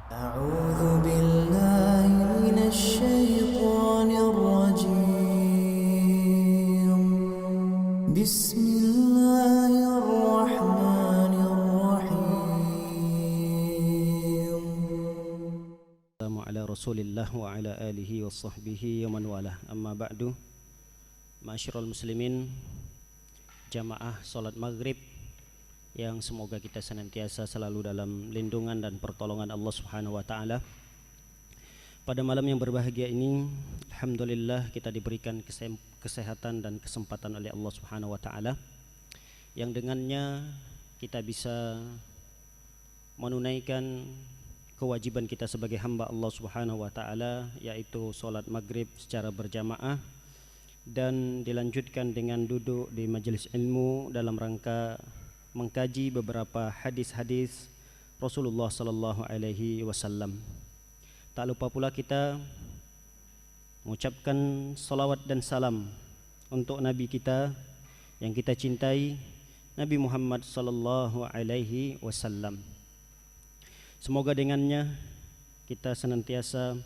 أعوذ بالله من الشيطان الرجيم بسم الله الرحمن الرحيم Assalamu ala rasulillah wa ala alihi wa sahbihi wa man walah. Amma ba'du. Ma'asyiral muslimin, jamaah salat maghrib yang semoga kita senantiasa selalu dalam lindungan dan pertolongan Allah Subhanahu wa taala. Pada malam yang berbahagia ini, alhamdulillah kita diberikan kesehatan dan kesempatan oleh Allah Subhanahu wa taala yang dengannya kita bisa menunaikan kewajiban kita sebagai hamba Allah Subhanahu wa taala, yaitu salat maghrib secara berjamaah dan dilanjutkan dengan duduk di majelis ilmu dalam rangka mengkaji beberapa hadis-hadis Rasulullah sallallahu alaihi wasallam. Tak lupa pula kita mengucapkan salawat dan salam untuk nabi kita yang kita cintai, Nabi Muhammad sallallahu alaihi wasallam. Semoga dengannya kita senantiasa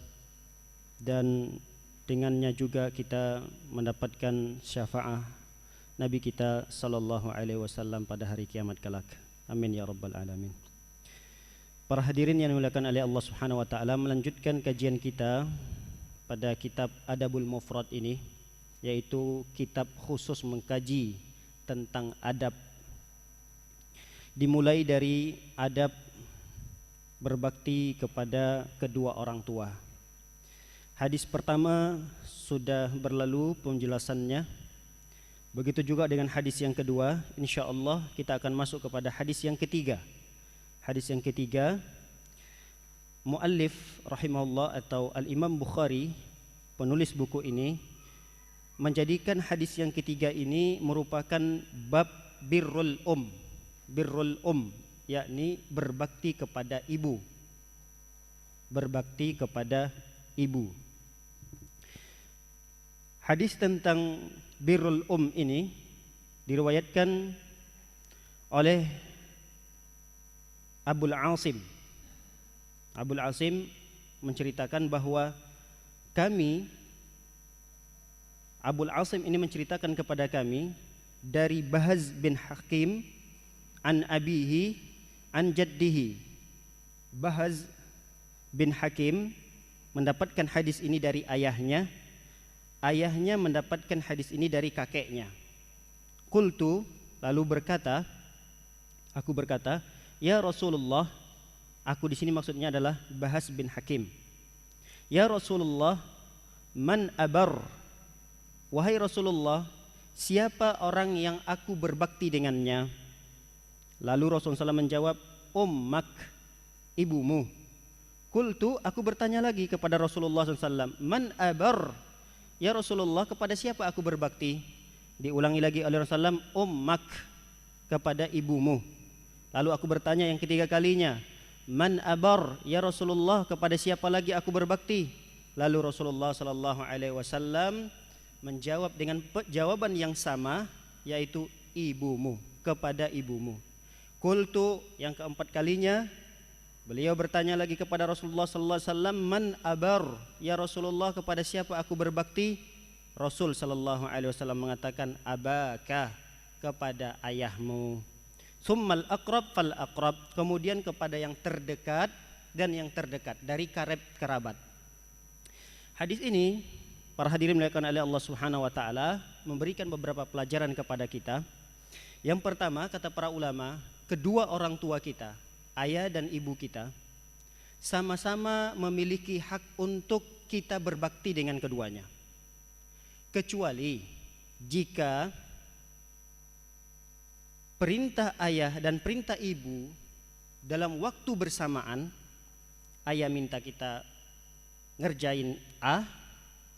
dan dengannya juga kita mendapatkan syafaat Nabi kita sallallahu alaihi wasallam pada hari kiamat kelak. Amin ya rabbal alamin. Para hadirin yang dimuliakan oleh Allah Subhanahu wa taala, melanjutkan kajian kita pada kitab Adabul Mufrad ini, yaitu kitab khusus mengkaji tentang adab. Dimulai dari adab berbakti kepada kedua orang tua. Hadis pertama sudah berlalu penjelasannya. Begitu juga dengan hadis yang kedua. InsyaAllah kita akan masuk kepada hadis yang ketiga. Hadis yang ketiga, muallif rahimahullah atau Al-Imam Bukhari, penulis buku ini, menjadikan hadis yang ketiga ini merupakan bab birrul yakni berbakti kepada ibu. Berbakti kepada ibu. Hadis tentang birrul ini diriwayatkan oleh Abul Asim. Abul Asim menceritakan bahwa Abul Asim ini menceritakan kepada kami dari Bahz bin Hakim an abihi an jaddihi. Bahz bin Hakim mendapatkan hadis ini dari ayahnya. Ayahnya mendapatkan hadis ini dari kakeknya. Qultu, lalu aku berkata, ya Rasulullah, aku di sini maksudnya adalah Bahz bin Hakim. Ya Rasulullah, man abar? Wahai Rasulullah, siapa orang yang aku berbakti dengannya? Lalu Rasulullah SAW menjawab, ummak, ibumu. Qultu, aku bertanya lagi kepada Rasulullah SAW, man abar? Ya Rasulullah, kepada siapa aku berbakti? Diulangi lagi oleh Rasulullah SAW, ummak, kepada ibumu. Lalu aku bertanya yang ketiga kalinya, man abar? Ya Rasulullah, kepada siapa lagi aku berbakti? Lalu Rasulullah SAW menjawab dengan jawaban yang sama, yaitu ibumu, kepada ibumu. Qultu, yang keempat kalinya beliau bertanya lagi kepada Rasulullah sallallahu alaihi wasallam, man abar? Ya Rasulullah, kepada siapa aku berbakti? Rasul sallallahu alaihi wasallam mengatakan, abaka, kepada ayahmu. Summal aqrab fal aqrab, kemudian kepada yang terdekat dan yang terdekat dari kerabat. Hadis ini, para hadirin dimuliakan oleh Allah Subhanahu wa taala, memberikan beberapa pelajaran kepada kita. Yang pertama, kata para ulama, kedua orang tua kita, ayah dan ibu kita, sama-sama memiliki hak untuk kita berbakti dengan keduanya. Kecuali jika perintah ayah dan perintah ibu dalam waktu bersamaan, ayah minta kita ngerjain A,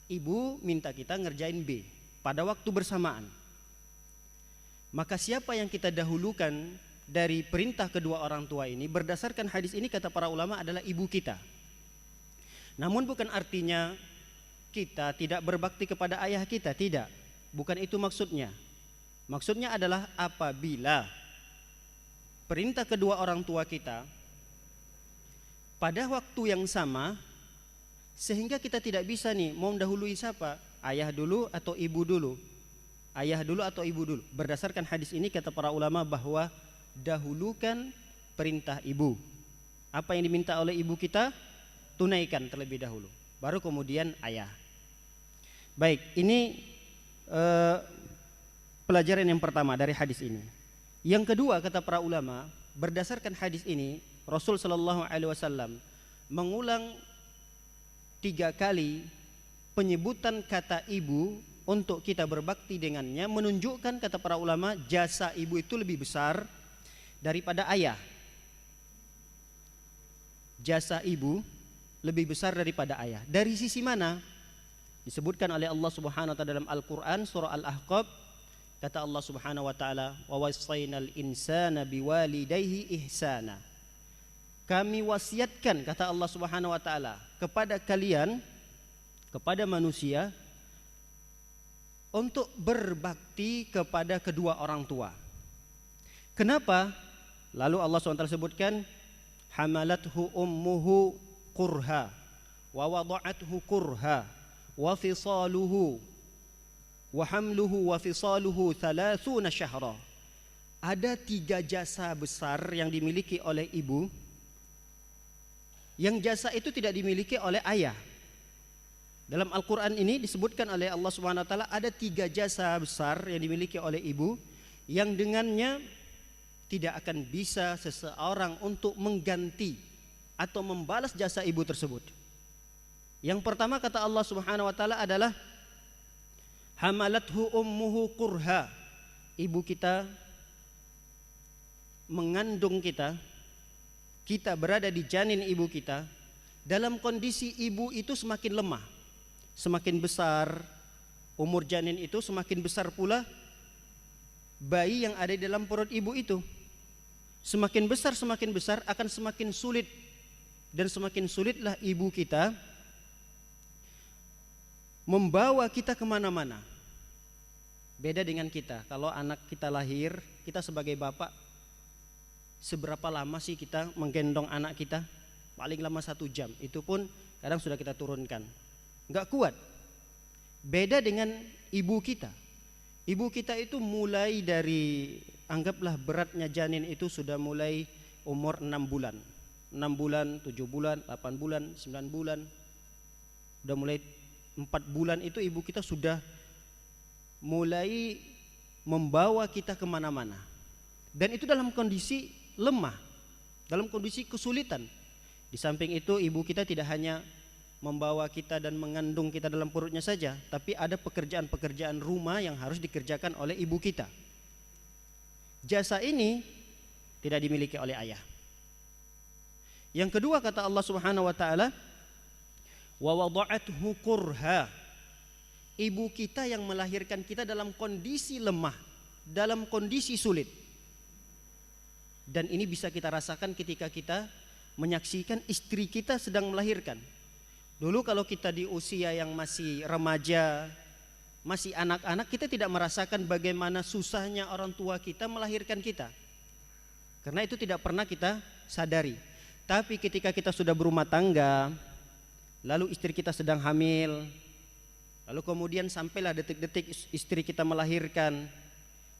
ibu minta kita ngerjain B pada waktu bersamaan. Maka siapa yang kita dahulukan dari perintah kedua orang tua ini, berdasarkan hadis ini kata para ulama adalah ibu kita. Namun bukan artinya kita tidak berbakti kepada ayah kita, tidak. Bukan itu maksudnya. Maksudnya adalah apabila perintah kedua orang tua kita pada waktu yang sama, sehingga kita tidak bisa nih mau mendahului siapa, ayah dulu atau ibu dulu, ayah dulu atau ibu dulu. Berdasarkan hadis ini kata para ulama bahwa dahulukan perintah ibu. Apa yang diminta oleh ibu kita tunaikan terlebih dahulu, baru kemudian ayah. Baik, ini pelajaran yang pertama dari hadis ini. Yang kedua kata para ulama, berdasarkan hadis ini Rasul sallallahu alaihi wasallam mengulang 3 kali penyebutan kata ibu untuk kita berbakti dengannya, menunjukkan kata para ulama jasa ibu itu lebih besar daripada ayah. Jasa ibu lebih besar daripada ayah. Dari sisi mana? Disebutkan oleh Allah Subhanahu wa taala dalam Al-Qur'an surah Al-Ahqaf, kata Allah Subhanahu wa taala, "Wa wassaynal insana biwalidayhi ihsana." Kami wasiatkan kata Allah Subhanahu wa taala kepada kalian, kepada manusia, untuk berbakti kepada kedua orang tua. Kenapa? Lalu Allah SWT sebutkan, hamalathu ummuhu kurha wa wada'athu kurha wa fisaluhu wa hamluhu wa fisaluhu 30 syahra. Ada 3 jasa besar yang dimiliki oleh ibu, yang jasa itu tidak dimiliki oleh ayah. Dalam Al-Quran ini disebutkan oleh Allah Subhanahu wa taala ada 3 jasa besar yang dimiliki oleh ibu, yang dengannya tidak akan bisa seseorang untuk mengganti atau membalas jasa ibu tersebut. Yang pertama kata Allah Subhanahu wa taala adalah hamalathu ummuhu kurha. Ibu kita mengandung kita, kita berada di janin ibu kita dalam kondisi ibu itu semakin lemah, semakin besar umur janin itu, semakin besar pula bayi yang ada di dalam perut ibu itu. Semakin besar akan semakin sulit, dan semakin sulitlah ibu kita membawa kita kemana-mana. Beda dengan kita, kalau anak kita lahir, kita sebagai bapak, seberapa lama sih kita menggendong anak kita? Paling lama 1 jam, itu pun kadang sudah kita turunkan, nggak kuat. Beda dengan ibu kita. Ibu kita itu mulai dari, anggaplah beratnya janin itu sudah mulai umur 6 bulan 6 bulan, 7 bulan, 8 bulan, 9 bulan. Udah mulai 4 bulan itu ibu kita sudah mulai membawa kita kemana-mana. Dan itu dalam kondisi lemah, dalam kondisi kesulitan. Di samping itu ibu kita tidak hanya membawa kita dan mengandung kita dalam perutnya saja, tapi ada pekerjaan-pekerjaan rumah yang harus dikerjakan oleh ibu kita. Jasa ini tidak dimiliki oleh ayah. Yang kedua kata Allah Subhanahu wa taala, wa wada'athu kurha. Ibu kita yang melahirkan kita dalam kondisi lemah, dalam kondisi sulit. Dan ini bisa kita rasakan ketika kita menyaksikan istri kita sedang melahirkan. Dulu kalau kita di usia yang masih remaja, masih anak-anak, kita tidak merasakan bagaimana susahnya orang tua kita melahirkan kita, karena itu tidak pernah kita sadari. Tapi ketika kita sudah berumah tangga, lalu istri kita sedang hamil, lalu kemudian sampailah detik-detik istri kita melahirkan,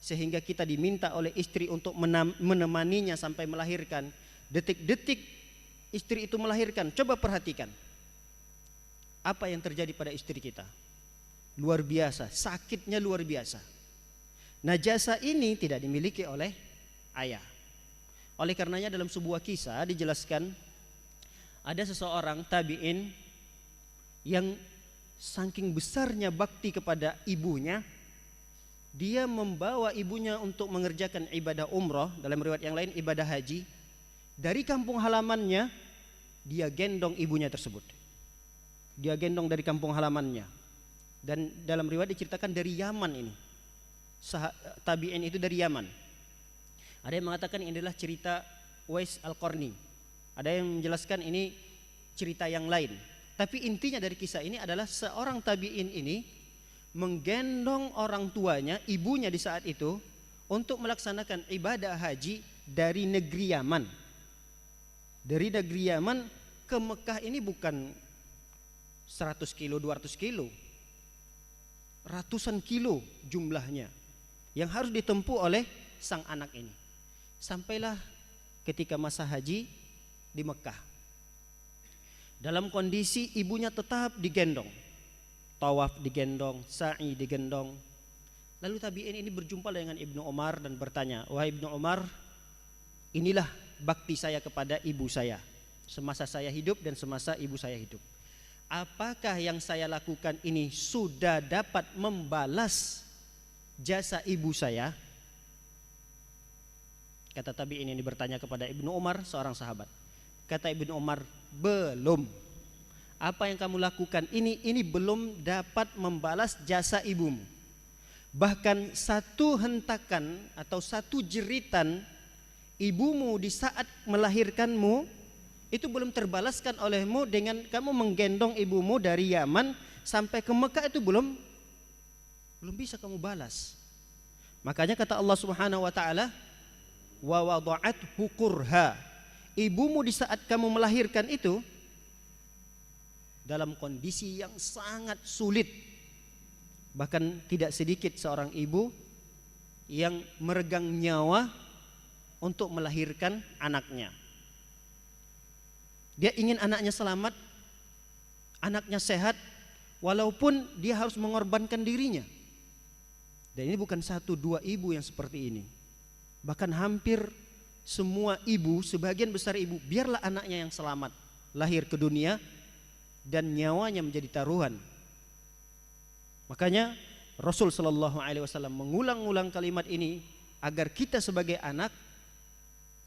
sehingga kita diminta oleh istri untuk menemaninya sampai melahirkan. Detik-detik istri itu melahirkan, coba perhatikan apa yang terjadi pada istri kita. Luar biasa, sakitnya luar biasa. Nah, jasa ini tidak dimiliki oleh ayah. Oleh karenanya dalam sebuah kisah dijelaskan, ada seseorang tabi'in yang saking besarnya bakti kepada ibunya, dia membawa ibunya untuk mengerjakan ibadah umroh, dalam riwayat yang lain ibadah haji. Dari kampung halamannya dia gendong ibunya tersebut. Dia gendong dari kampung halamannya. Dan dalam riwayat diceritakan dari Yaman ini. Tabi'in itu dari Yaman. Ada yang mengatakan ini adalah cerita Uwais Al-Qarni. Ada yang menjelaskan ini cerita yang lain. Tapi intinya dari kisah ini adalah seorang tabi'in ini menggendong orang tuanya, ibunya di saat itu, untuk melaksanakan ibadah haji dari negeri Yaman. Dari negeri Yaman ke Mekah ini bukan 100 kilo, 200 kilo. Ratusan kilo jumlahnya yang harus ditempuh oleh sang anak ini. Sampailah ketika masa haji di Mekah. Dalam kondisi ibunya tetap digendong. Tawaf digendong, sa'i digendong. Lalu tabi'in ini berjumpa dengan Ibnu Umar dan bertanya, "Wahai Ibnu Umar, inilah bakti saya kepada ibu saya semasa saya hidup dan semasa ibu saya hidup. Apakah yang saya lakukan ini sudah dapat membalas jasa ibu saya?" Kata tabi'in ini bertanya kepada Ibnu Umar, seorang sahabat. Kata Ibnu Umar, "Belum. Apa yang kamu lakukan ini belum dapat membalas jasa ibumu. Bahkan satu hentakan atau satu jeritan ibumu di saat melahirkanmu itu belum terbalaskan olehmu dengan kamu menggendong ibumu dari Yaman sampai ke Mekah, itu belum bisa kamu balas." Makanya kata Allah Subhanahu wa taala, "Wa wada'athu kurha." Ibumu di saat kamu melahirkan itu dalam kondisi yang sangat sulit. Bahkan tidak sedikit seorang ibu yang meregang nyawa untuk melahirkan anaknya. Dia ingin anaknya selamat, anaknya sehat, walaupun dia harus mengorbankan dirinya. Dan ini bukan satu dua ibu yang seperti ini. Bahkan hampir semua ibu, sebagian besar ibu, biarlah anaknya yang selamat lahir ke dunia dan nyawanya menjadi taruhan. Makanya Rasul sallallahu alaihi wasallam mengulang-ulang kalimat ini agar kita sebagai anak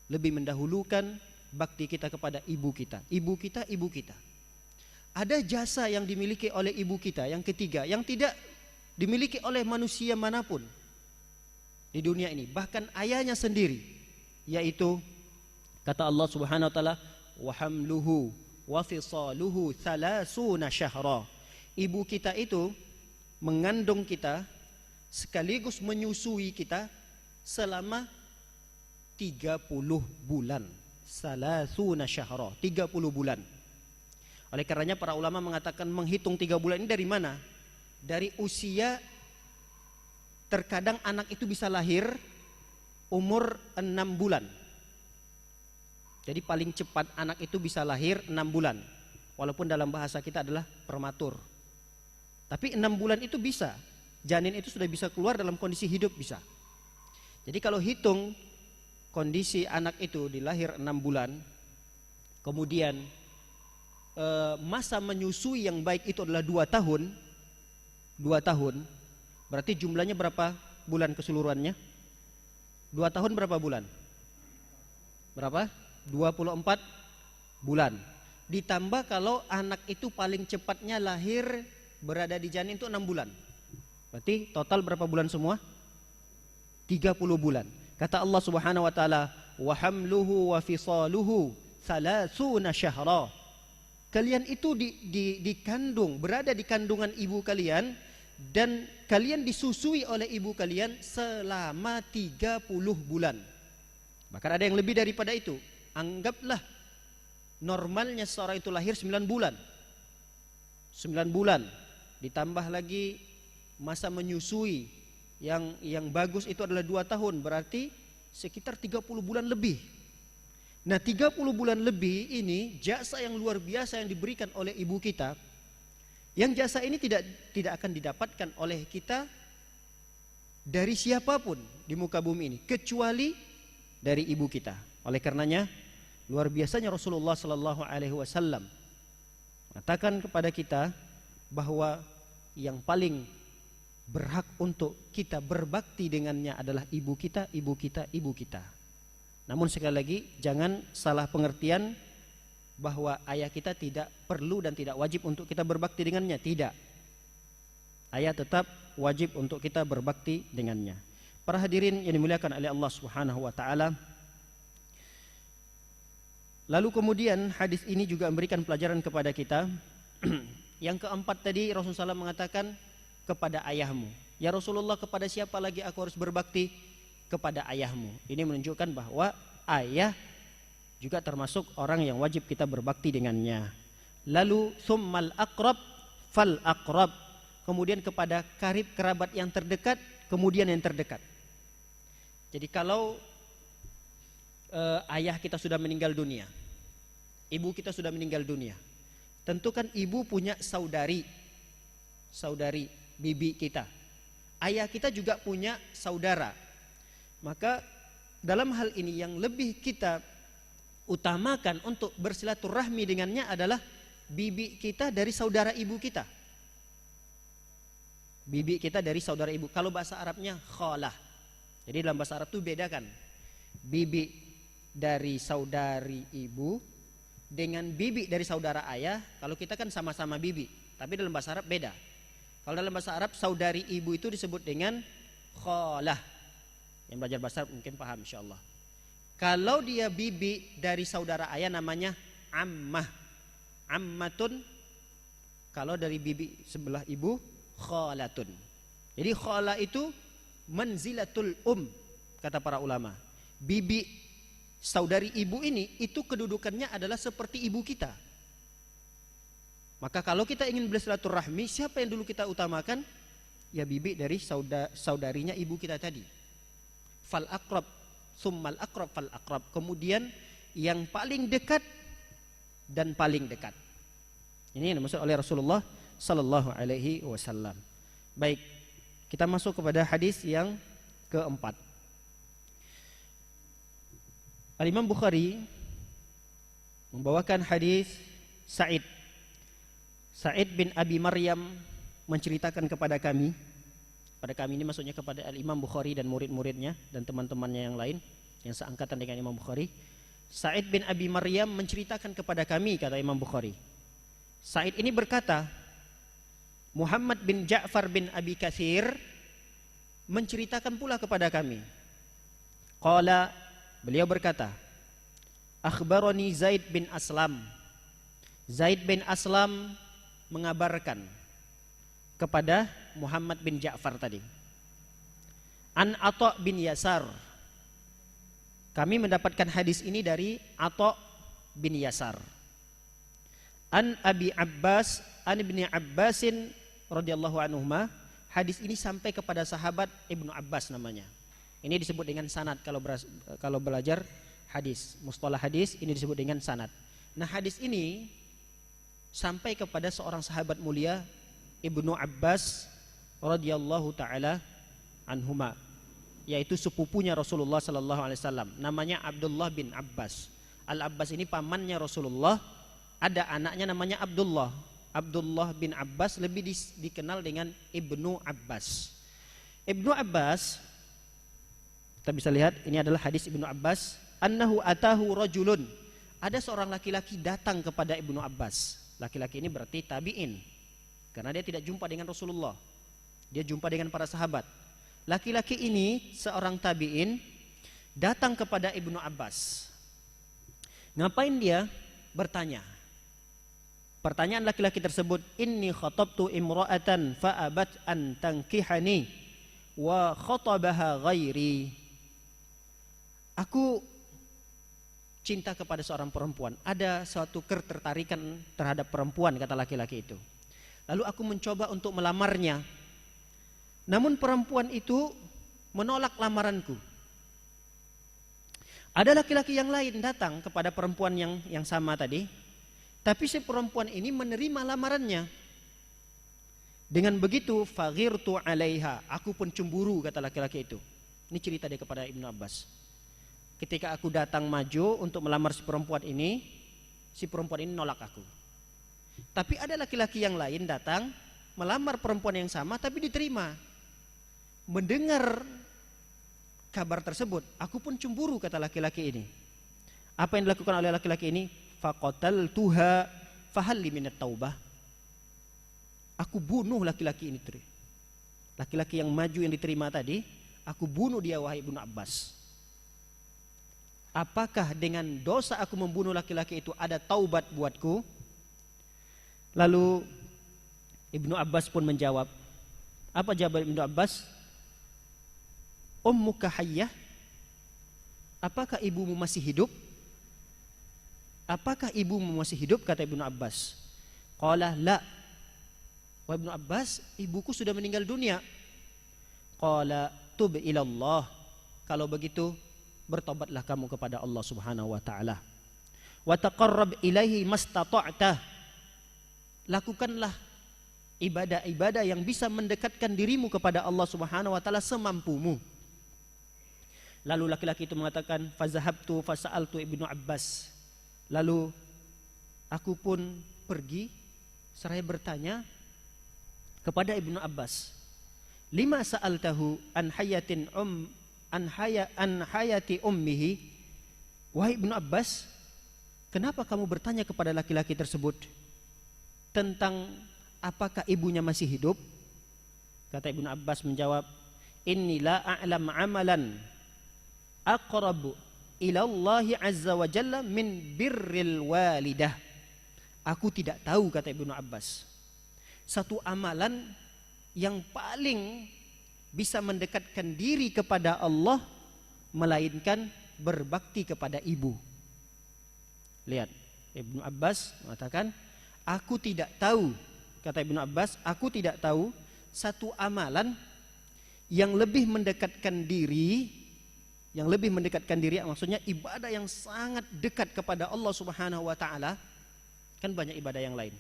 lebih mendahulukan bakti kita kepada ibu kita. Ibu kita, ibu kita. Ada jasa yang dimiliki oleh ibu kita yang ketiga, yang tidak dimiliki oleh manusia manapun di dunia ini, bahkan ayahnya sendiri, yaitu kata Allah Subhanahu wa taala, "Wa hamluhu wa fisaluhu 30 syahra." Ibu kita itu mengandung kita sekaligus menyusui kita selama 30 bulan. 30 syahra, 30 bulan. Oleh karenanya para ulama mengatakan menghitung 3 bulan ini dari mana? Dari usia, terkadang anak itu bisa lahir umur 6 bulan. Jadi paling cepat anak itu bisa lahir 6 bulan. Walaupun dalam bahasa kita adalah prematur. Tapi 6 bulan itu bisa. Janin itu sudah bisa keluar dalam kondisi hidup, bisa. Jadi kalau hitung kondisi anak itu dilahir 6 bulan, kemudian masa menyusui yang baik itu adalah 2 tahun. 2 tahun, berarti jumlahnya berapa bulan keseluruhannya? 2 tahun berapa bulan? Berapa? 24 bulan. Ditambah kalau anak itu paling cepatnya lahir berada di janin itu 6 bulan. Berarti total berapa bulan semua? 30 bulan. Kata Allah Subhanahu wa taala, "Wa hamluhu wa fisaluhu 30 syahra." Kalian itu dikandung, berada di kandungan ibu kalian, dan kalian disusui oleh ibu kalian selama 30 bulan. Bahkan ada yang lebih daripada itu. Anggaplah normalnya seorang itu lahir 9 bulan. 9 bulan ditambah lagi masa menyusui yang bagus itu adalah 2 tahun, berarti sekitar 30 bulan lebih. Nah, 30 bulan lebih ini jasa yang luar biasa yang diberikan oleh ibu kita. Yang jasa ini tidak akan didapatkan oleh kita dari siapapun di muka bumi ini kecuali dari ibu kita. Oleh karenanya luar biasanya Rasulullah sallallahu alaihi wasallam mengatakan kepada kita bahwa yang paling berhak untuk kita berbakti dengannya adalah ibu kita, ibu kita, ibu kita. Namun sekali lagi jangan salah pengertian bahwa ayah kita tidak perlu dan tidak wajib untuk kita berbakti dengannya. Tidak. Ayah tetap wajib untuk kita berbakti dengannya. Para hadirin yang dimuliakan oleh Allah Subhanahu wa taala. Lalu kemudian hadis ini juga memberikan pelajaran kepada kita. Yang keempat tadi Rasulullah SAW mengatakan kepada ayahmu. Ya Rasulullah, kepada siapa lagi aku harus berbakti? Kepada ayahmu. Ini menunjukkan bahwa ayah juga termasuk orang yang wajib kita berbakti dengannya. Lalu summal aqrab fal aqrab, kemudian kepada karib kerabat yang terdekat, kemudian yang terdekat. Jadi kalau ayah kita sudah meninggal dunia, ibu kita sudah meninggal dunia, tentu kan ibu punya saudari bibi kita. Ayah kita juga punya saudara. Maka dalam hal ini yang lebih kita utamakan untuk bersilaturahmi dengannya adalah bibi kita dari saudara ibu kita. Bibi kita dari saudara ibu. Kalau bahasa Arabnya khalah. Jadi dalam bahasa Arab itu bedakan bibi dari saudari ibu dengan bibi dari saudara ayah. Kalau kita kan sama-sama bibi, tapi dalam bahasa Arab beda. Kalau dalam bahasa Arab saudari ibu itu disebut dengan khalah. Yang belajar bahasa Arab mungkin paham insyaallah. Kalau dia bibi dari saudara ayah namanya ammah. Ammatun. Kalau dari bibi sebelah ibu khalatun. Jadi khala itu manzilatul kata para ulama. Bibi saudari ibu ini itu kedudukannya adalah seperti ibu kita. Maka kalau kita ingin bersilaturahmi, siapa yang dulu kita utamakan? Ya bibi dari saudarinya ibu kita tadi. Fal aqrab, summal aqrab fal aqrab. Kemudian yang paling dekat dan paling dekat. Ini yang dimaksud oleh Rasulullah sallallahu alaihi wasallam. Baik, kita masuk kepada hadis yang keempat. Al-Imam Bukhari membawakan hadis Sa'id bin Abi Maryam menceritakan kepada kami ini maksudnya kepada Al-Imam Bukhari dan murid-muridnya dan teman-temannya yang lain yang seangkatan dengan Imam Bukhari. Sa'id bin Abi Maryam menceritakan kepada kami, kata Imam Bukhari. Sa'id ini berkata, Muhammad bin Ja'far bin Abi Katsir menceritakan pula kepada kami. Qala, beliau berkata, akhbarani Zaid bin Aslam. Zaid bin Aslam mengabarkan kepada Muhammad bin Ja'far tadi. An Atha bin Yasar. Kami mendapatkan hadis ini dari Atha bin Yasar. An Abi Abbas, an Ibni Abbasin radhiyallahu anhuma. Hadis ini sampai kepada sahabat Ibnu Abbas namanya. Ini disebut dengan sanad kalau belajar hadis, mustalah hadis ini disebut dengan sanad. Nah, hadis ini sampai kepada seorang sahabat mulia Ibnu Abbas radhiyallahu taala anhuma, yaitu sepupunya Rasulullah sallallahu alaihi wasallam, namanya Abdullah bin Abbas. Al-Abbas ini pamannya Rasulullah, ada anaknya namanya Abdullah. Abdullah bin Abbas lebih dikenal dengan Ibnu Abbas. Ibnu Abbas, kita bisa lihat ini adalah hadis Ibnu Abbas, annahu atahu rajulun. Ada seorang laki-laki datang kepada Ibnu Abbas. Laki-laki ini berarti tabi'in, karena dia tidak jumpa dengan Rasulullah, dia jumpa dengan para sahabat. Laki-laki ini seorang tabi'in datang kepada Ibnu Abbas. Ngapain dia? Bertanya. Pertanyaan laki-laki tersebut, inni khatabtu imra'atan fa'abat an tankihani wa khatabaha ghairi. Aku cinta kepada seorang perempuan, ada suatu ketertarikan terhadap perempuan, kata laki-laki itu. Lalu aku mencoba untuk melamarnya, namun perempuan itu menolak lamaranku. Ada laki-laki yang lain datang kepada perempuan yang sama tadi, tapi si perempuan ini menerima lamarannya. Dengan begitu, faghirtu alaiha, aku pun cemburu, kata laki-laki itu. Ini cerita dia kepada Ibnu Abbas. Ketika aku datang maju untuk melamar si perempuan ini nolak aku. Tapi ada laki-laki yang lain datang melamar perempuan yang sama tapi diterima. Mendengar kabar tersebut, aku pun cemburu, kata laki-laki ini. Apa yang dilakukan oleh laki-laki ini? Faqataltuha fahal li minat taubah. Aku bunuh laki-laki ini. Laki-laki yang maju yang diterima tadi, aku bunuh dia, wahai Ibnu Abbas. Apakah dengan dosa aku membunuh laki-laki itu ada taubat buatku? Lalu Ibnu Abbas pun menjawab. Apa jawaban Ibnu Abbas? Ummuka hayyah? Apakah ibumu masih hidup? apakah ibumu masih hidup? Kata Ibnu Abbas. Qala la. Wahai Ibnu Abbas, ibuku sudah meninggal dunia. Qala tub ilallah. Kalau begitu bertobatlah kamu kepada Allah Subhanahu wa taala. Wa taqarrab ilaihi mastata'ta. Lakukanlah ibadah-ibadah yang bisa mendekatkan dirimu kepada Allah Subhanahu wa taala semampumu. Lalu laki-laki itu mengatakan, fazahabtu fasa'altu Ibnu Abbas. Lalu aku pun pergi seraya bertanya kepada Ibnu Abbas. Lima sa'altahu an hayatin an hayati ummihi. Wahai Ibnu Abbas, kenapa kamu bertanya kepada laki-laki tersebut tentang apakah ibunya masih hidup? Kata Ibnu Abbas menjawab, inni la a'lam amalan aqrabu ila Allah azza wa jalla min birril walidah. Aku tidak tahu, kata Ibnu Abbas, satu amalan yang paling bisa mendekatkan diri kepada Allah melainkan berbakti kepada ibu. Lihat, Ibnu Abbas mengatakan, aku tidak tahu, kata Ibnu Abbas, aku tidak tahu satu amalan yang lebih mendekatkan diri, maksudnya ibadah yang sangat dekat kepada Allah Subhanahu wa taala. Kan banyak ibadah yang lain.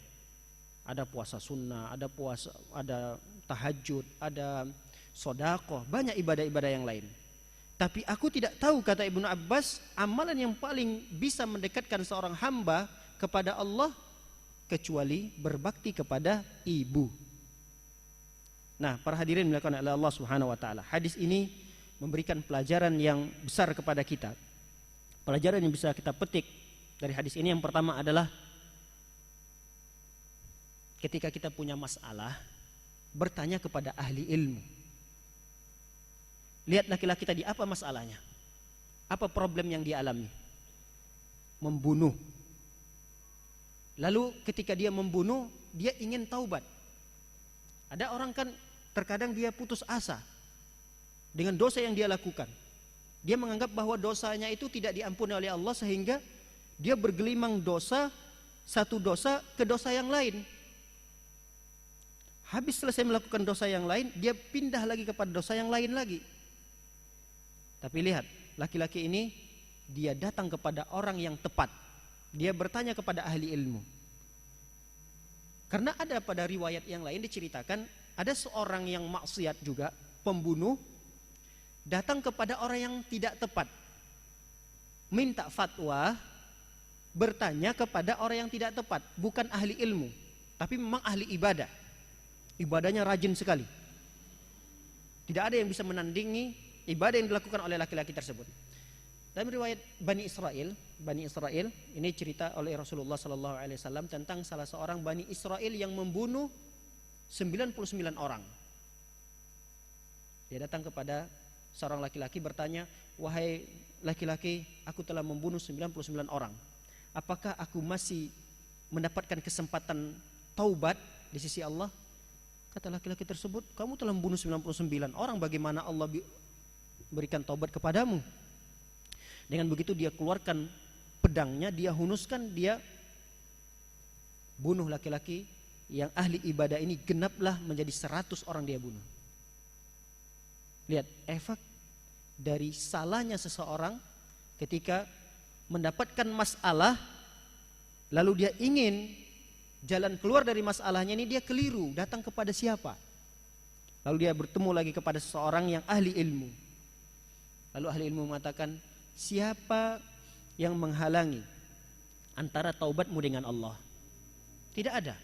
Ada puasa sunnah, ada tahajud, ada sedekah, banyak ibadah-ibadah yang lain. Tapi aku tidak tahu, kata Ibnu Abbas, amalan yang paling bisa mendekatkan seorang hamba kepada Allah kecuali berbakti kepada ibu. Nah, para hadirin dimuliakan oleh Allah Subhanahu wa taala. Hadis ini memberikan pelajaran yang besar kepada kita. Pelajaran yang bisa kita petik dari hadis ini yang pertama adalah ketika kita punya masalah, bertanya kepada ahli ilmu. Lihat laki-laki tadi, apa masalahnya? Apa problem yang dia alami? Membunuh. Lalu ketika dia membunuh, dia ingin taubat. Ada orang kan terkadang dia putus asa dengan dosa yang dia lakukan. Dia menganggap bahwa dosanya itu tidak diampuni oleh Allah, sehingga dia bergelimang dosa, satu dosa ke dosa yang lain. Habis selesai melakukan dosa yang lain, dia pindah lagi kepada dosa yang lain lagi. Tapi lihat, laki-laki ini dia datang kepada orang yang tepat. Dia bertanya kepada ahli ilmu. Karena ada pada riwayat yang lain diceritakan, ada seorang yang maksiat juga, pembunuh, datang kepada orang yang tidak tepat, minta fatwa, bertanya kepada orang yang tidak tepat, bukan ahli ilmu, tapi memang ahli ibadah. Ibadahnya rajin sekali. Tidak ada yang bisa menandingi ibadah yang dilakukan oleh laki-laki tersebut. Dalam riwayat Bani Israel, ini cerita oleh Rasulullah SAW tentang salah seorang Bani Israel yang membunuh 99 orang. Dia datang kepada seorang laki-laki bertanya, wahai laki-laki, aku telah membunuh 99 orang. Apakah aku masih mendapatkan kesempatan taubat di sisi Allah? Kata laki-laki tersebut, kamu telah membunuh 99 orang, bagaimana Allah berikan taubat kepadamu? Dengan begitu dia keluarkan pedangnya, dia hunuskan, dia bunuh laki-laki yang ahli ibadah ini, genaplah menjadi 100 orang dia bunuh. Lihat efek dari salahnya seseorang ketika mendapatkan masalah, lalu dia ingin jalan keluar dari masalahnya ini, dia keliru, datang kepada siapa? Lalu dia bertemu lagi kepada seseorang yang ahli ilmu. Lalu ahli ilmu mengatakan, siapa yang menghalangi antara taubatmu dengan Allah? Tidak ada.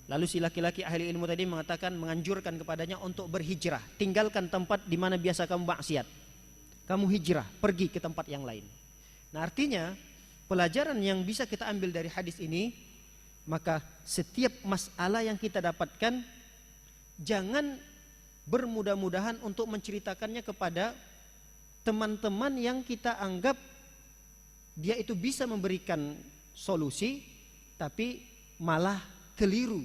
Lalu si laki-laki ahli ilmu tadi mengatakan, menganjurkan kepadanya untuk berhijrah, tinggalkan tempat di mana biasa kamu maksiat, kamu hijrah, pergi ke tempat yang lain. Nah, artinya pelajaran yang bisa kita ambil dari hadis ini, maka setiap masalah yang kita dapatkan, jangan bermudah-mudahan untuk menceritakannya kepada teman-teman yang kita anggap dia itu bisa memberikan solusi, tapi malah keliru.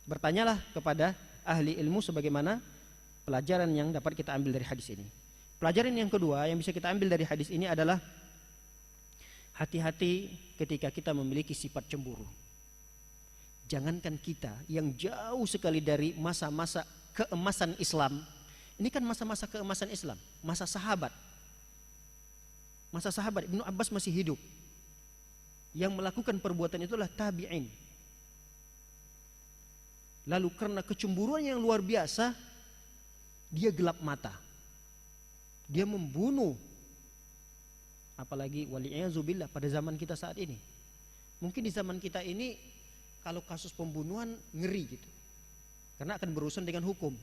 Bertanyalah kepada ahli ilmu sebagaimana pelajaran yang dapat kita ambil dari hadis ini. Pelajaran yang kedua yang bisa kita ambil dari hadis ini adalah hati-hati ketika kita memiliki sifat cemburu. Jangankan kita yang jauh sekali dari masa-masa keemasan Islam. Ini kan masa-masa keemasan Islam, masa sahabat. Masa sahabat, Ibnu Abbas masih hidup. Yang melakukan perbuatan itulah tabi'in. Lalu karena kecemburuan yang luar biasa, dia gelap mata. Dia membunuh. Apalagi wali'iyadzubillah pada zaman kita saat ini. Mungkin di zaman kita ini kalau kasus pembunuhan ngeri gitu. Karena akan berurusan dengan hukum.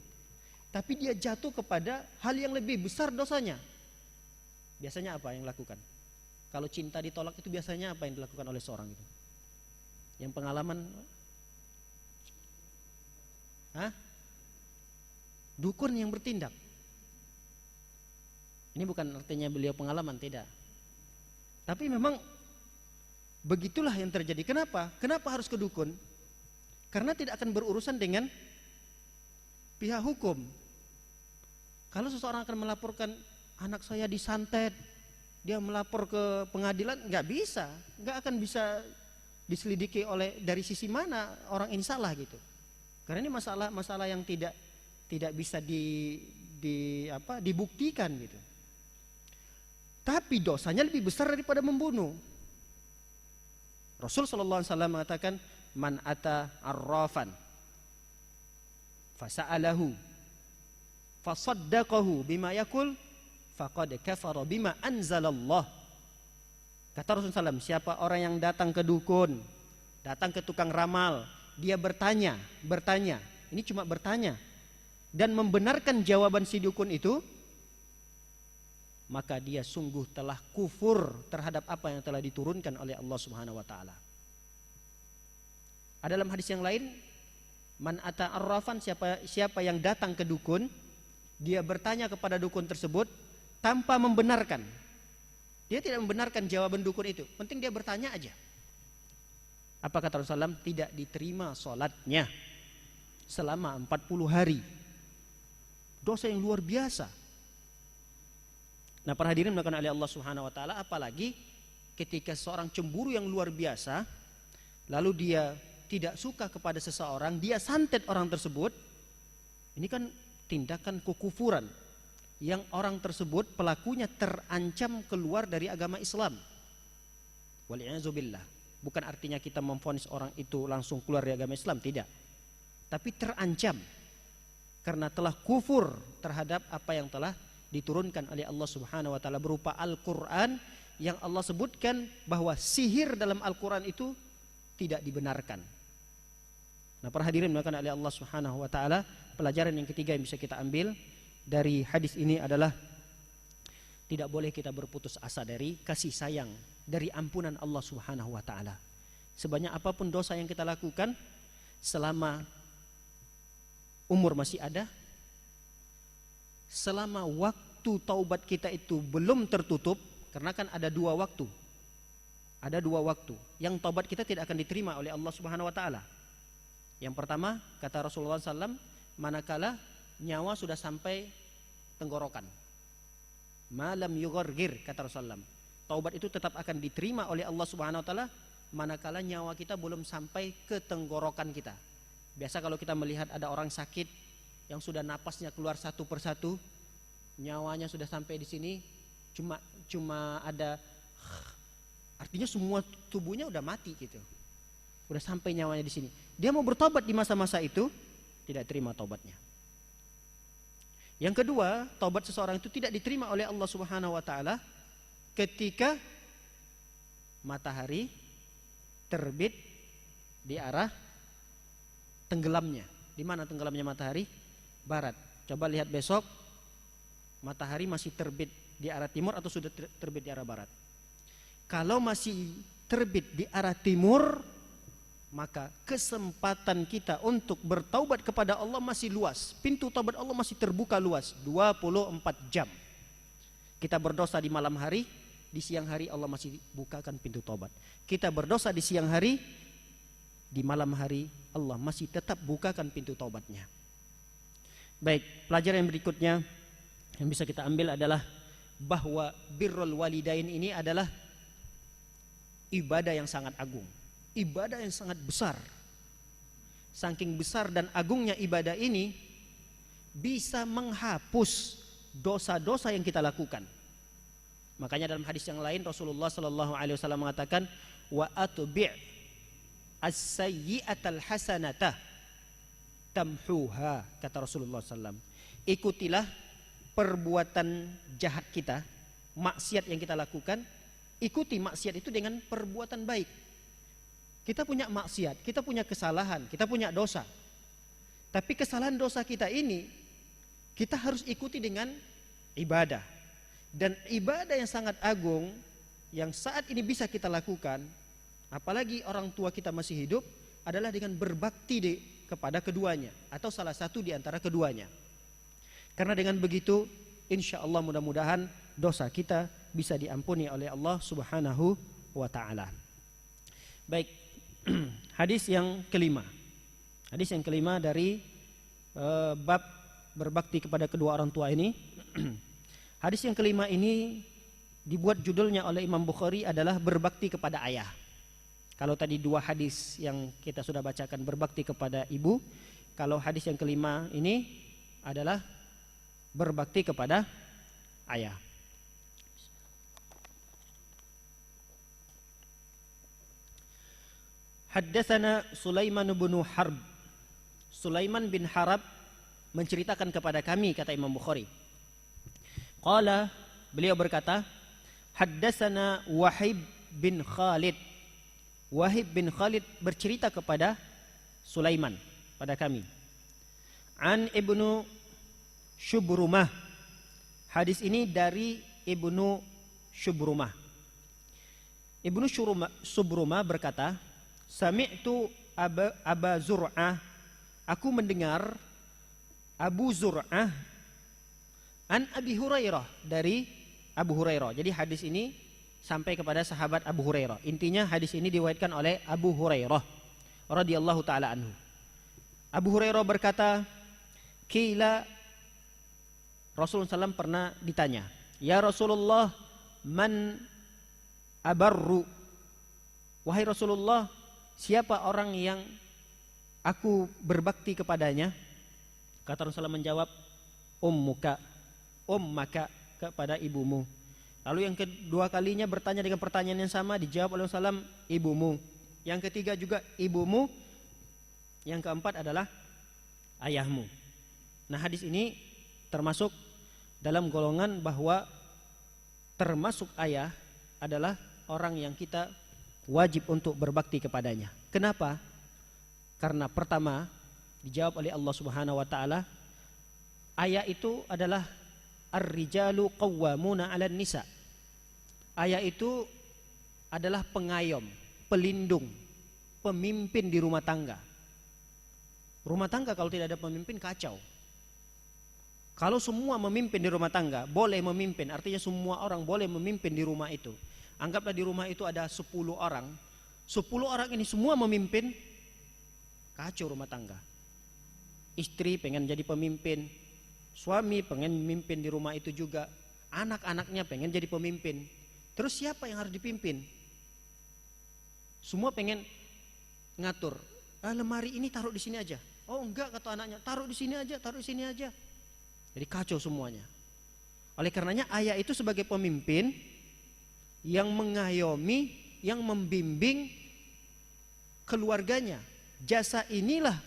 Tapi dia jatuh kepada hal yang lebih besar dosanya. Biasanya apa yang dilakukan? Kalau cinta ditolak itu biasanya apa yang dilakukan oleh seorang itu? Yang pengalaman? Dukun yang bertindak. Ini bukan artinya beliau pengalaman, tidak. Tapi memang begitulah yang terjadi. Kenapa? Kenapa harus ke dukun? Karena tidak akan berurusan dengan pihak hukum. Kalau seseorang akan melaporkan anak saya disantet, dia melapor ke pengadilan, nggak bisa, nggak akan bisa diselidiki dari sisi mana orang ini salah gitu. Karena ini masalah yang tidak bisa dibuktikan gitu. Tapi dosanya lebih besar daripada membunuh. Rasul sallallahu alaihi wasallam mengatakan, man ata arrafan fasa'alahu fasaddaqahu bima yakul faqad kafara bima anzalallah. Kata Rasulullah SAW, siapa orang yang datang ke dukun, datang ke tukang ramal, dia bertanya, ini cuma bertanya, dan membenarkan jawaban si dukun itu, maka dia sungguh telah kufur terhadap apa yang telah diturunkan oleh Allah Subhanahu wa taala. Ada dalam hadis yang lain, man ata arrafan, siapa yang datang ke dukun, dia bertanya kepada dukun tersebut tanpa membenarkan. Dia tidak membenarkan jawaban dukun itu, penting dia bertanya aja. Apa kata Rasulullah SAW? Tidak diterima sholatnya selama 40 hari. Dosa yang luar biasa. Nah, para hadirin dimuliakan oleh Allah Subhanahu wa taala, apalagi ketika seorang cemburu yang luar biasa, lalu dia tidak suka kepada seseorang, dia santet orang tersebut. Ini kan tindakan kekufuran yang orang tersebut pelakunya terancam keluar dari agama Islam. Wal'iyadzubillah. Bukan artinya kita memvonis orang itu langsung keluar dari agama Islam, tidak. Tapi terancam karena telah kufur terhadap apa yang telah diturunkan oleh Allah Subhanahu wa taala berupa Al-Qur'an, yang Allah sebutkan bahwa sihir dalam Al-Qur'an itu tidak dibenarkan. Nah, para hadirin dimuliakan oleh Allah Subhanahu wa taala, pelajaran yang ketiga yang bisa kita ambil dari hadis ini adalah tidak boleh kita berputus asa dari kasih sayang, dari ampunan Allah Subhanahu wa taala. Sebanyak apapun dosa yang kita lakukan, selama umur masih ada, selama waktu taubat kita itu belum tertutup, karena kan ada dua waktu. Ada dua waktu yang taubat kita tidak akan diterima oleh Allah Subhanahu wa taala. Yang pertama, kata Rasulullah SAW, manakala nyawa sudah sampai tenggorokan. Malam yughargir, kata Rasulullah. Taubat itu tetap akan diterima oleh Allah Subhanahu wa taala manakala nyawa kita belum sampai ke tenggorokan kita. Biasa kalau kita melihat ada orang sakit yang sudah napasnya keluar satu persatu, nyawanya sudah sampai di sini, cuma ada, artinya semua tubuhnya udah mati gitu, udah sampai nyawanya di sini. Dia mau bertobat di masa-masa itu, tidak terima taubatnya. Yang kedua, taubat seseorang itu tidak diterima oleh Allah Subhanahu wa taala ketika matahari terbit di arah tenggelamnya. Di mana tenggelamnya matahari? Barat. Coba lihat besok, matahari masih terbit di arah timur atau sudah terbit di arah barat. Kalau masih terbit di arah timur, maka kesempatan kita untuk bertaubat kepada Allah masih luas. Pintu taubat Allah masih terbuka luas, 24 jam. Kita berdosa di malam hari, di siang hari Allah masih bukakan pintu taubat. Kita berdosa di siang hari, di malam hari Allah masih tetap bukakan pintu taubatnya. Baik, pelajaran yang berikutnya yang bisa kita ambil adalah bahwa birrul walidain ini adalah ibadah yang sangat agung, ibadah yang sangat besar. Saking besar dan agungnya ibadah ini bisa menghapus dosa-dosa yang kita lakukan. Makanya dalam hadis yang lain Rasulullah sallallahu alaihi wasallam mengatakan, wa atbi' as-sayyi'atal hasanata tamhuha, kata Rasulullah sallallahu. Ikutilah perbuatan jahat kita, maksiat yang kita lakukan, ikuti maksiat itu dengan perbuatan baik. Kita punya maksiat, kita punya kesalahan, kita punya dosa. Tapi kesalahan dosa kita ini kita harus ikuti dengan ibadah. Dan ibadah yang sangat agung yang saat ini bisa kita lakukan, apalagi orang tua kita masih hidup, adalah dengan berbakti kepada keduanya atau salah satu di antara keduanya. Karena dengan begitu insya Allah mudah-mudahan dosa kita bisa diampuni oleh Allah Subhanahu wa ta'ala. Baik, hadis yang kelima. Hadis yang kelima dari bab berbakti kepada kedua orang tua ini. Hadis yang kelima ini dibuat judulnya oleh Imam Bukhari adalah berbakti kepada ayah. Kalau tadi dua hadis yang kita sudah bacakan berbakti kepada ibu, kalau hadis yang kelima ini adalah berbakti kepada ayah. Haddatsana Sulaiman bin Harb. Sulaiman bin Harb menceritakan kepada kami, kata Imam Bukhari. Qala, beliau berkata, haddatsana Wahib bin Khalid. Wahib bin Khalid bercerita kepada Sulaiman, pada kami. An Ibnu Syubrumah. Hadis ini dari Ibnu Syubrumah. Ibnu Syubrumah berkata, sami'tu Aba Zur'ah, aku mendengar Abu Zur'ah an Abi Hurairah, dari Abu Hurairah. Jadi hadis ini sampai kepada sahabat Abu Hurairah. Intinya hadis ini diriwayatkan oleh Abu Hurairah radhiyallahu taala anhu. Abu Hurairah berkata, qila, Rasulullah SAW pernah ditanya, ya Rasulullah, man abarru, wahai Rasulullah, siapa orang yang aku berbakti kepadanya? Kata Rasulullah menjawab, ummaka, kepada ibumu. Lalu yang kedua kalinya bertanya dengan pertanyaan yang sama, dijawab oleh Rasulullah, ibumu. Yang ketiga juga ibumu. Yang keempat adalah ayahmu. Nah, hadis ini termasuk dalam golongan bahwa termasuk ayah adalah orang yang kita wajib untuk berbakti kepadanya. Kenapa? Karena pertama dijawab oleh Allah Subhanahu wa taala, ayah itu adalah ar-rijalu qawwamuna 'alan nisa. Ayah itu adalah pengayom, pelindung, pemimpin di rumah tangga. Rumah tangga kalau tidak ada pemimpin kacau. Kalau semua memimpin di rumah tangga, boleh memimpin, artinya semua orang boleh memimpin di rumah itu. Anggaplah di rumah itu ada 10 orang. 10 orang ini semua memimpin, kacau rumah tangga. Istri pengen jadi pemimpin, suami pengen memimpin di rumah itu juga, anak-anaknya pengen jadi pemimpin. Terus siapa yang harus dipimpin? Semua pengen ngatur. Lemari ini taruh di sini aja. Oh enggak, kata anaknya, taruh di sini aja, taruh di sini aja. Jadi kacau semuanya. Oleh karenanya ayah itu sebagai pemimpin yang mengayomi, yang membimbing keluarganya. Jasa inilah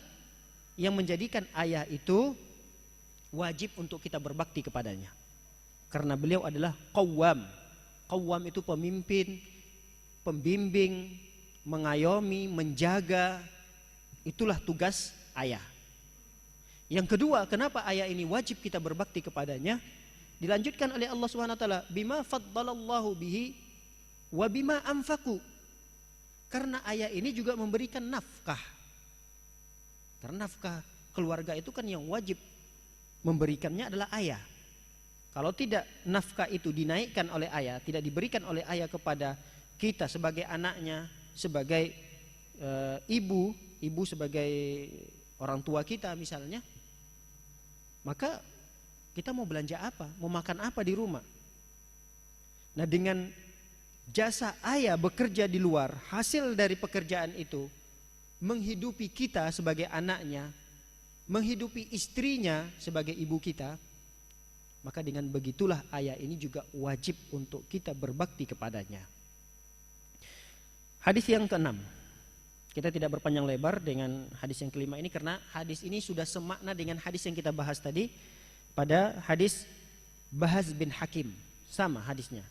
yang menjadikan ayah itu wajib untuk kita berbakti kepadanya. Karena beliau adalah qawwam. Qawwam itu pemimpin, pembimbing, mengayomi, menjaga. Itulah tugas ayah. Yang kedua, kenapa ayah ini wajib kita berbakti kepadanya? Dilanjutkan oleh Allah Subhanahu wa taala, bima faddalallahu bihi wa bima anfaqu. Karena ayah ini juga memberikan nafkah. Karena nafkah keluarga itu kan yang wajib memberikannya adalah ayah. Kalau tidak nafkah itu dinaikkan oleh ayah, tidak diberikan oleh ayah kepada kita sebagai anaknya, sebagai ibu sebagai orang tua kita misalnya, maka kita mau belanja apa, mau makan apa di rumah. Nah, dengan jasa ayah bekerja di luar, hasil dari pekerjaan itu menghidupi kita sebagai anaknya, menghidupi istrinya sebagai ibu kita, maka dengan begitulah ayah ini juga wajib untuk kita berbakti kepadanya. Hadis yang keenam, kita tidak berpanjang lebar dengan hadis yang kelima ini karena hadis ini sudah semakna dengan hadis yang kita bahas tadi pada hadis Bahz bin Hakim, sama hadisnya.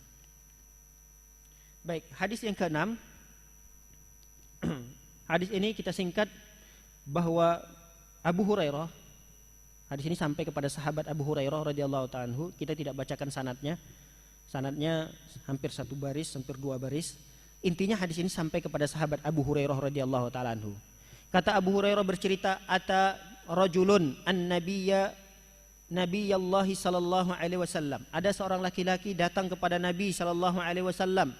Baik, hadis yang keenam, hadis ini kita singkat bahwa Abu Hurairah, hadis ini sampai kepada sahabat Abu Hurairah radhiyallahu ta'ala anhu. Kita tidak bacakan sanadnya, sanadnya hampir satu baris, hampir dua baris. Intinya hadis ini sampai kepada sahabat Abu Hurairah radhiyallahu ta'ala anhu. Kata Abu Hurairah bercerita, ata rajulun Nabiyallahi sallallahu alaihi wasallam. Ada seorang laki-laki datang kepada Nabi sallallahu alaihi wasallam.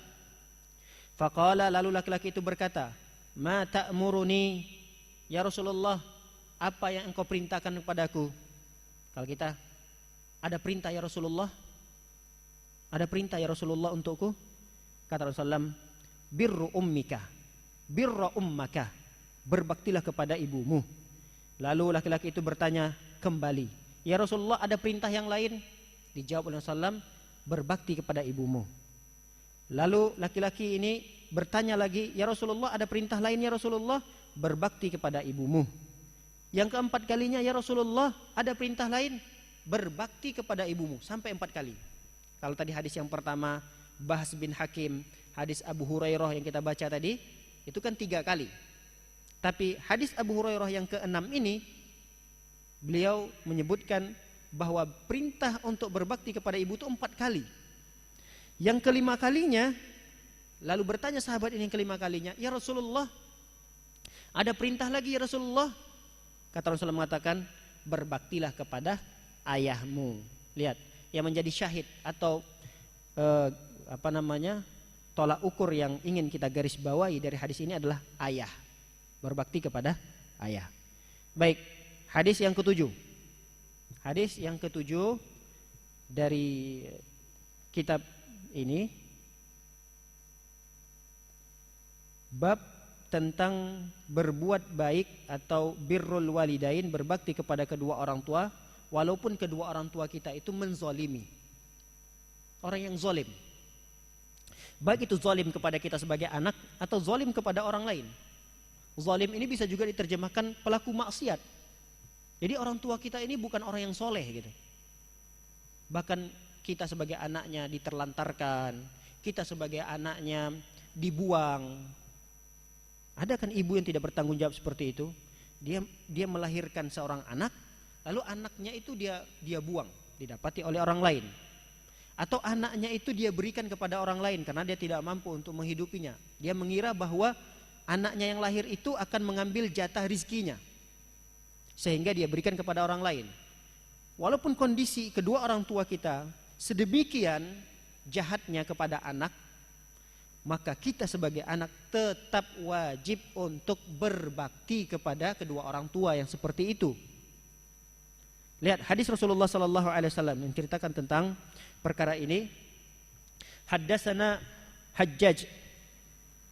Faqala, lalu laki-laki itu berkata, ma ta'muruni ya Rasulullah, apa yang engkau perintahkan kepadaku? Kalau kita ada perintah ya Rasulullah, ada perintah ya Rasulullah untukku? Kata Rasulullah, birru ummika, birra ummaka, berbaktilah kepada ibumu. Lalu laki-laki itu bertanya kembali, ya Rasulullah, ada perintah yang lain? Dijawab oleh Rasulullah, berbakti kepada ibumu. Lalu laki-laki ini bertanya lagi, ya Rasulullah, ada perintah lain ya Rasulullah? Berbakti kepada ibumu. Yang keempat kalinya, ya Rasulullah, ada perintah lain? Berbakti kepada ibumu. Sampai 4 kali. Kalau tadi hadis yang pertama Bahz bin Hakim, hadis Abu Hurairah yang kita baca tadi, itu kan 3 kali. Tapi hadis Abu Hurairah yang ke-6 ini, beliau menyebutkan bahwa perintah untuk berbakti kepada ibu itu 4 kali. Yang kelima kalinya, lalu bertanya sahabat ini yang kelima kalinya, ya Rasulullah, ada perintah lagi ya Rasulullah? Kata Rasulullah mengatakan, berbaktilah kepada ayahmu. Lihat, yang menjadi syahid atau tolak ukur yang ingin kita garis bawahi dari hadis ini adalah ayah. Berbakti kepada ayah. Baik, hadis yang ketujuh. Hadis yang ketujuh dari kitab ini, bab tentang berbuat baik atau birrul walidain, berbakti kepada kedua orang tua walaupun kedua orang tua kita itu menzolimi, orang yang zolim, baik itu zolim kepada kita sebagai anak atau zolim kepada orang lain. Zolim ini bisa juga diterjemahkan pelaku maksiat. Jadi orang tua kita ini bukan orang yang soleh gitu. Bahkan kita sebagai anaknya diterlantarkan, kita sebagai anaknya dibuang. Ada kan ibu yang tidak bertanggung jawab seperti itu? Dia melahirkan seorang anak, lalu anaknya itu dia buang, didapati oleh orang lain. Atau anaknya itu dia berikan kepada orang lain karena dia tidak mampu untuk menghidupinya. Dia mengira bahwa anaknya yang lahir itu akan mengambil jatah rizkinya, sehingga dia berikan kepada orang lain. Walaupun kondisi kedua orang tua kita sedemikian jahatnya kepada anak, maka kita sebagai anak tetap wajib untuk berbakti kepada kedua orang tua yang seperti itu. Lihat hadis Rasulullah sallallahu alaihi wasallam yang ceritakan tentang perkara ini. Haddatsana Hajjaj,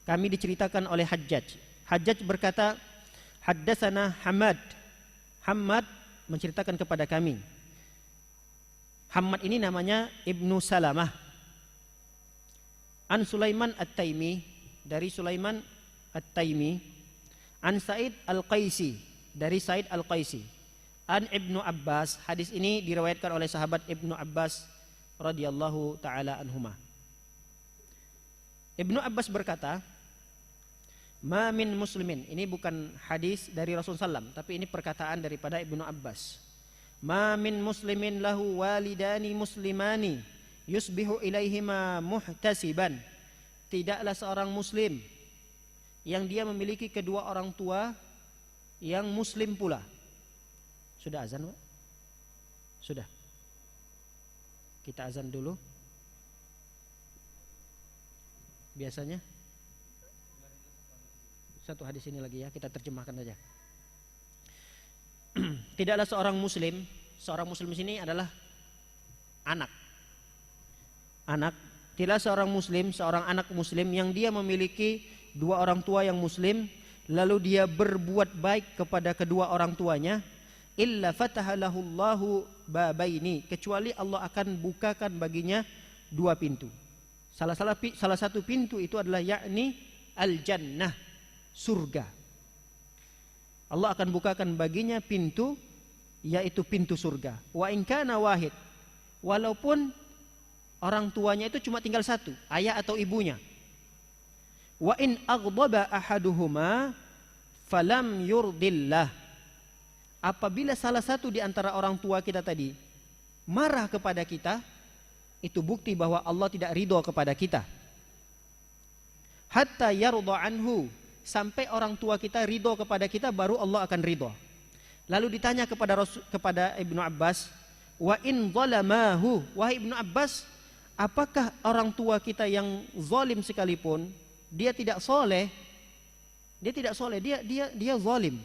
kami diceritakan oleh Hajjaj. Hajjaj berkata, haddatsana Hamad. Hamad menceritakan kepada kami. Hamad ini namanya Ibnu Salamah. An Sulaiman At-Taimi, dari Sulaiman At-Taimi. An Sa'id Al-Qaisi, dari Sa'id Al-Qaisi. An Ibnu Abbas, hadis ini diriwayatkan oleh sahabat Ibnu Abbas radhiyallahu taala anhuma. Ibnu Abbas berkata, ma min muslimin, ini bukan hadis dari Rasulullah SAW, tapi ini perkataan daripada Ibnu Abbas. Ma min muslimin lahu walidani muslimani yusbihu ilaihima muhtasiban. Tidaklah seorang muslim yang dia memiliki kedua orang tua yang muslim pula. Sudah azan, Pak? Sudah. Kita azan dulu. Biasanya satu hadis ini lagi ya, kita terjemahkan saja. Tidaklah seorang muslim di sini adalah anak Tidaklah seorang muslim, seorang anak muslim yang dia memiliki dua orang tua yang muslim, lalu dia berbuat baik kepada kedua orang tuanya, illa fatahalahu Allahu babaini, kecuali Allah akan bukakan baginya dua pintu. Salah satu pintu itu adalah yakni al-jannah, surga. Allah akan bukakan baginya pintu, yaitu pintu surga. Wa in kana wahid, walaupun orang tuanya itu cuma tinggal satu, ayah atau ibunya. Wa in aghdaba ahaduhuma falam yurdillah, apabila salah satu di antara orang tua kita tadi marah kepada kita, itu bukti bahwa Allah tidak ridho kepada kita. Hatta yarda anhu, sampai orang tua kita ridho kepada kita, baru Allah akan ridho. Lalu ditanya kepada Ibnu Abbas, wa in zalamahu, wahai Ibnu Abbas, apakah orang tua kita yang zalim sekalipun, dia tidak soleh, dia zalim?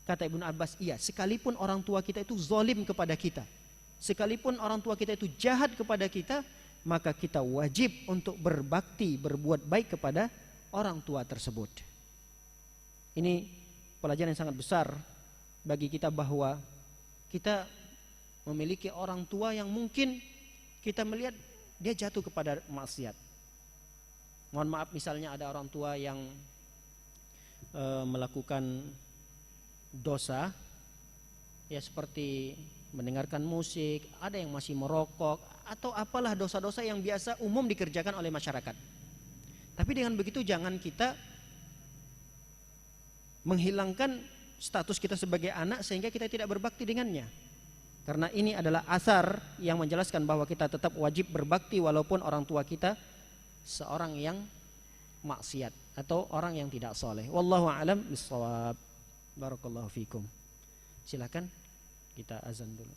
Kata Ibnu Abbas, iya, sekalipun orang tua kita itu zalim kepada kita, sekalipun orang tua kita itu jahat kepada kita, maka kita wajib untuk berbakti, berbuat baik kepada orang tua tersebut. Ini pelajaran yang sangat besar bagi kita, bahwa kita memiliki orang tua yang mungkin kita melihat dia jatuh kepada maksiat. Mohon maaf, misalnya ada orang tua yang melakukan dosa, ya seperti mendengarkan musik, ada yang masih merokok, atau apalah dosa-dosa yang biasa umum dikerjakan oleh masyarakat. Tapi dengan begitu jangan kita menghilangkan status kita sebagai anak sehingga kita tidak berbakti dengannya. Karena ini adalah asar yang menjelaskan bahwa kita tetap wajib berbakti walaupun orang tua kita seorang yang maksiat atau orang yang tidak soleh. Wallahu a'lam bishawab. Barakallahu fikum. Silakan kita azan dulu.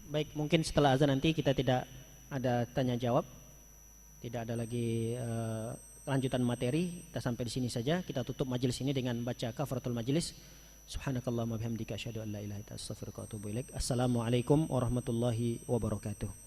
Baik, mungkin setelah azan nanti kita tidak ada tanya jawab, tidak ada lagi lanjutan materi. Kita sampai di sini saja. Kita tutup majelis ini dengan baca kafaratul majelis. Subhanakallahumma bihamdika asyhadu an la ilaha illa anta astaghfiruka wa atubu ilaik. Assalamualaikum warahmatullahi wabarakatuh.